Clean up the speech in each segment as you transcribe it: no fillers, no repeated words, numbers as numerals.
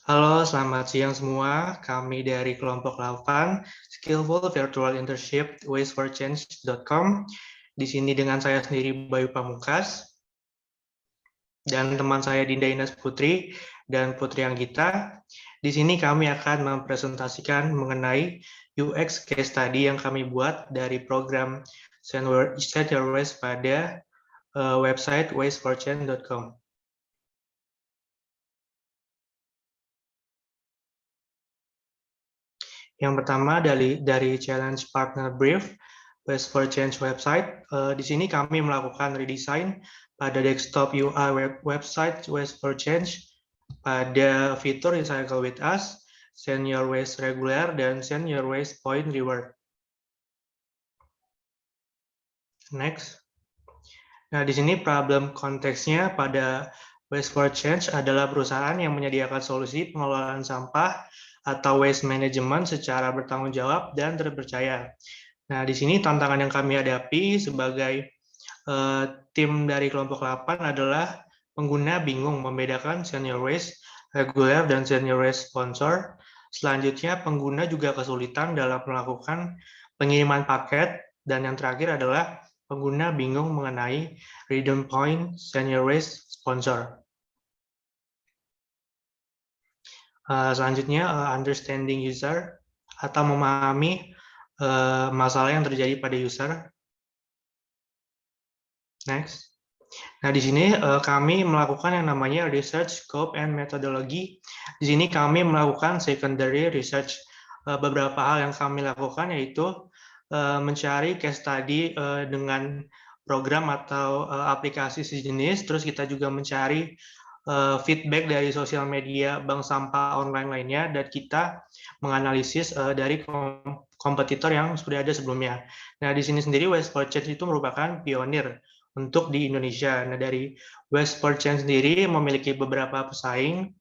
Halo, selamat siang semua. Kami dari kelompok 8, Skillful Virtual Internship, wasteforchange.com. Di sini dengan saya sendiri, Bayu Pamungkas, dan teman saya Dinda Ines Putri dan Putri Anggita. Di sini kami akan mempresentasikan mengenai UX case study yang kami buat dari program Set Your Waste pada website wasteforchange.com. Yang pertama dari challenge partner brief Waste for Change website. Di sini kami melakukan redesign pada desktop UI website Waste for Change pada fitur Recycle with Us, Send Your Waste Regular, dan Send Your Waste Point Reward. Next. Nah, di sini problem konteksnya pada Waste for Change adalah perusahaan yang menyediakan solusi pengelolaan sampah atau waste management secara bertanggung jawab dan terpercaya. Nah, di sini tantangan yang kami hadapi sebagai tim dari kelompok 8 adalah pengguna bingung membedakan senior waste, regular, dan senior waste sponsor. Selanjutnya, pengguna juga kesulitan dalam melakukan pengiriman paket. Dan yang terakhir adalah pengguna bingung mengenai redeem point senior waste sponsor. Selanjutnya, understanding user atau memahami masalah yang terjadi pada user. Next. Nah, di sini kami melakukan yang namanya research scope and methodology. Di sini kami melakukan secondary research. Beberapa hal yang kami lakukan yaitu mencari case study dengan program atau aplikasi sejenis. Terus kita juga mencari feedback dari sosial media bank sampah online lainnya, dan kita menganalisis dari kompetitor yang sudah ada sebelumnya. Nah, di sini sendiri Waste for Change itu merupakan pionir untuk di Indonesia. Nah, dari Waste for Change sendiri memiliki beberapa pesaing,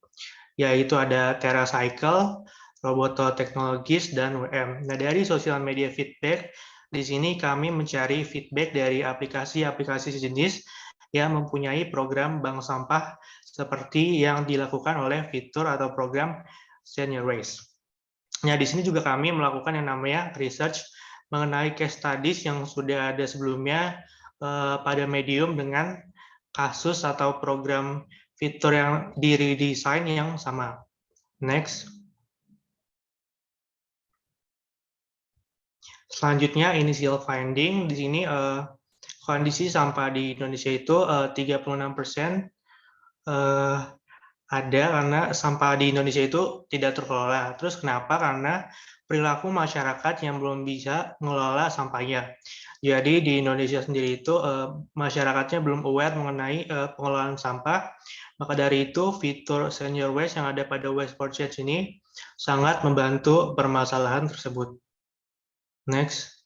yaitu ada TerraCycle, Roboto Technologies, dan WM. Nah, dari sosial media feedback, di sini kami mencari feedback dari aplikasi-aplikasi sejenis yang mempunyai program bank sampah seperti yang dilakukan oleh fitur atau program Senior Waste. Nah, di sini juga kami melakukan yang namanya research mengenai case studies yang sudah ada sebelumnya pada medium dengan kasus atau program fitur yang di-redesign yang sama. Next. Selanjutnya, initial finding. Di sini kondisi sampah di Indonesia itu 36% ada karena sampah di Indonesia itu tidak terkelola. Terus kenapa? Karena perilaku masyarakat yang belum bisa mengelola sampahnya. Jadi di Indonesia sendiri itu masyarakatnya belum aware mengenai pengelolaan sampah. Maka dari itu fitur Senior Waste yang ada pada Waste for Change ini sangat membantu permasalahan tersebut. Next.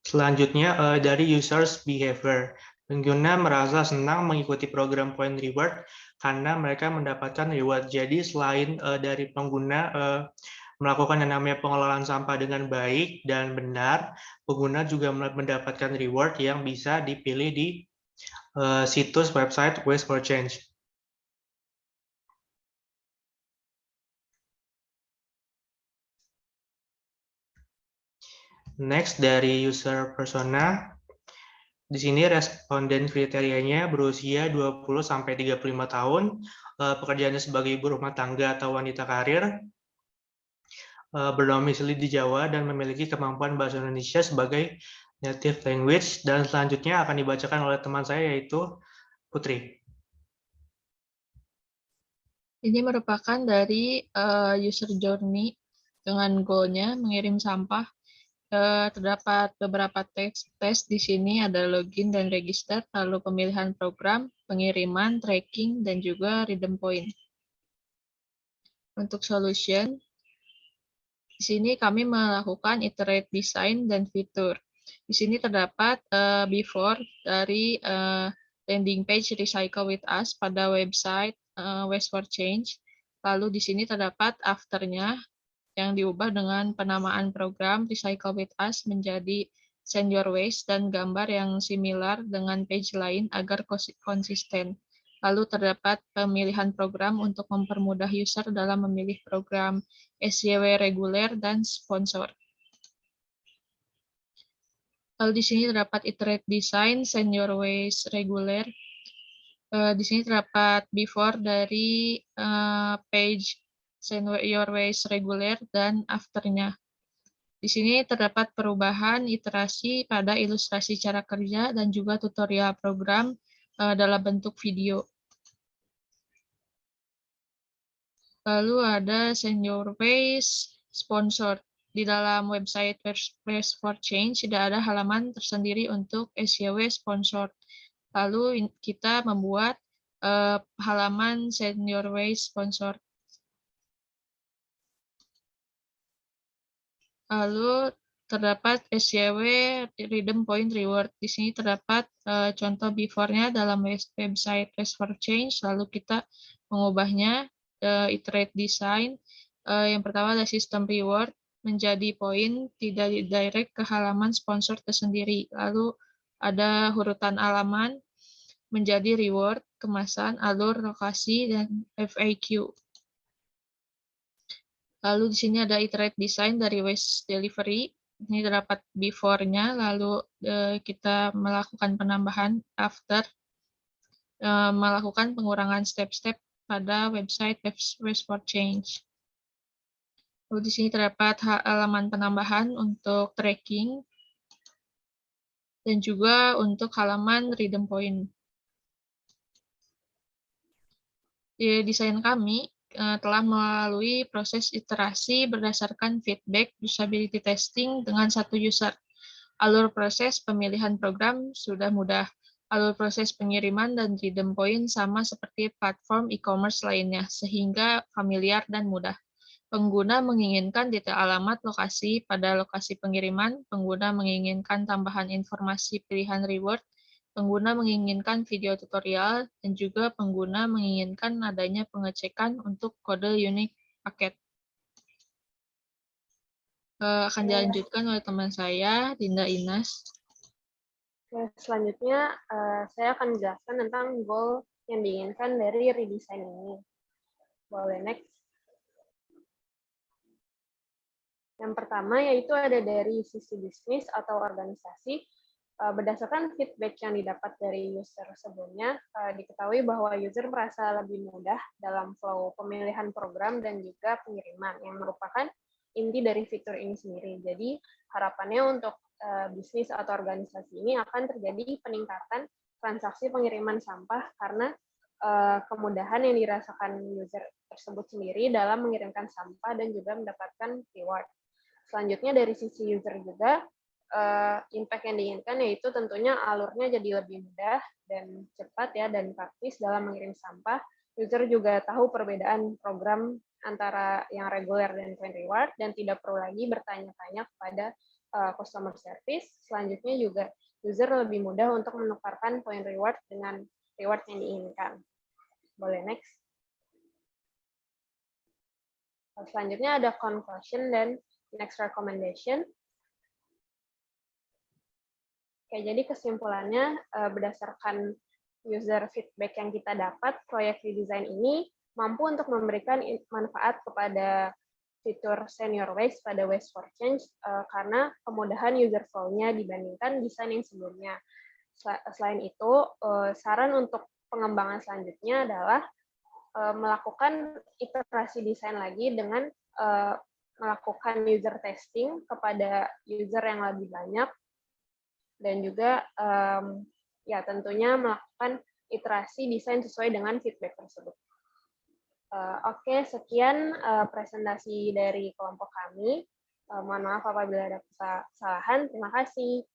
Selanjutnya dari users behavior. Pengguna merasa senang mengikuti program point reward karena mereka mendapatkan reward. Jadi selain dari pengguna melakukan yang namanya pengelolaan sampah dengan baik dan benar, pengguna juga mendapatkan reward yang bisa dipilih di situs website Waste for Change. Next, dari user persona. Di sini responden kriterianya berusia 20-35 tahun, pekerjaannya sebagai ibu rumah tangga atau wanita karir, berdomisili di Jawa, dan memiliki kemampuan bahasa Indonesia sebagai native language. Dan selanjutnya akan dibacakan oleh teman saya, yaitu Putri. Ini merupakan dari user journey dengan goalnya mengirim sampah. Terdapat beberapa tes di sini, ada login dan register, lalu pemilihan program, pengiriman, tracking, dan juga redeem point. Untuk solution, di sini kami melakukan iterate design dan fitur. Di sini terdapat before dari landing page Recycle with Us pada website Waste for Change. Lalu di sini terdapat after-nya yang diubah dengan penamaan program Recycle with Us menjadi Send Your Waste dan gambar yang similar dengan page lain agar konsisten. Lalu terdapat pemilihan program untuk mempermudah user dalam memilih program SYW reguler dan sponsor. Lalu di sini terdapat iterate design, send your ways reguler. Di sini terdapat before dari page send your ways reguler dan afternya. Di sini terdapat perubahan iterasi pada ilustrasi cara kerja dan juga tutorial program dalam bentuk video. Lalu ada Send Your Ways sponsor. Di dalam website Ways for Change tidak ada halaman tersendiri untuk SYW sponsor. Lalu kita membuat halaman Send Your Ways sponsor. Lalu terdapat SYW Redeem Point Reward. Di sini terdapat contoh before-nya dalam website Ways for Change. Lalu kita mengubahnya iterate design. Yang pertama ada sistem reward menjadi poin, tidak direct ke halaman sponsor tersendiri. Lalu ada urutan halaman menjadi reward, kemasan, alur, lokasi, dan FAQ. Lalu di sini ada iterate design dari waste delivery. Ini terdapat before-nya, lalu kita melakukan penambahan after, melakukan pengurangan step-step pada website Ways for Change. Lalu di sini terdapat halaman penambahan untuk tracking dan juga untuk halaman redeem point. Di desain kami telah melalui proses iterasi berdasarkan feedback usability testing dengan satu user. Alur proses pemilihan program sudah mudah. Alur proses pengiriman dan redeem point sama seperti platform e-commerce lainnya, sehingga familiar dan mudah. Pengguna menginginkan detail alamat lokasi pada lokasi pengiriman, pengguna menginginkan tambahan informasi pilihan reward, pengguna menginginkan video tutorial, dan juga pengguna menginginkan adanya pengecekan untuk kode unik paket. Akan dilanjutkan oleh teman saya, Dinda Inas. Selanjutnya, saya akan menjelaskan tentang goal yang diinginkan dari redesign ini. Boleh next. Yang pertama yaitu ada dari sisi bisnis atau organisasi. Berdasarkan feedback yang didapat dari user sebelumnya, diketahui bahwa user merasa lebih mudah dalam flow pemilihan program dan juga pengiriman, yang merupakan inti dari fitur ini sendiri. Jadi harapannya untuk bisnis atau organisasi ini akan terjadi peningkatan transaksi pengiriman sampah karena kemudahan yang dirasakan user tersebut sendiri dalam mengirimkan sampah dan juga mendapatkan reward. Selanjutnya dari sisi user juga, impact yang diinginkan yaitu tentunya alurnya jadi lebih mudah dan cepat ya dan praktis dalam mengirim sampah. User juga tahu perbedaan program antara yang reguler dan point reward dan tidak perlu lagi bertanya-tanya kepada customer service. Selanjutnya juga user lebih mudah untuk menukarkan point reward dengan reward yang diinginkan. Boleh next. Selanjutnya ada conclusion dan next recommendation. Oke, jadi kesimpulannya berdasarkan user feedback yang kita dapat, proyek redesign ini mampu untuk memberikan manfaat kepada fitur Senior Ways pada Ways for Change karena kemudahan user flow-nya dibandingkan desain yang sebelumnya. Selain itu, saran untuk pengembangan selanjutnya adalah melakukan iterasi desain lagi dengan melakukan user testing kepada user yang lebih banyak dan juga ya tentunya melakukan iterasi desain sesuai dengan feedback tersebut. Oke, sekian presentasi dari kelompok kami. Mohon maaf apabila ada kesalahan. Terima kasih.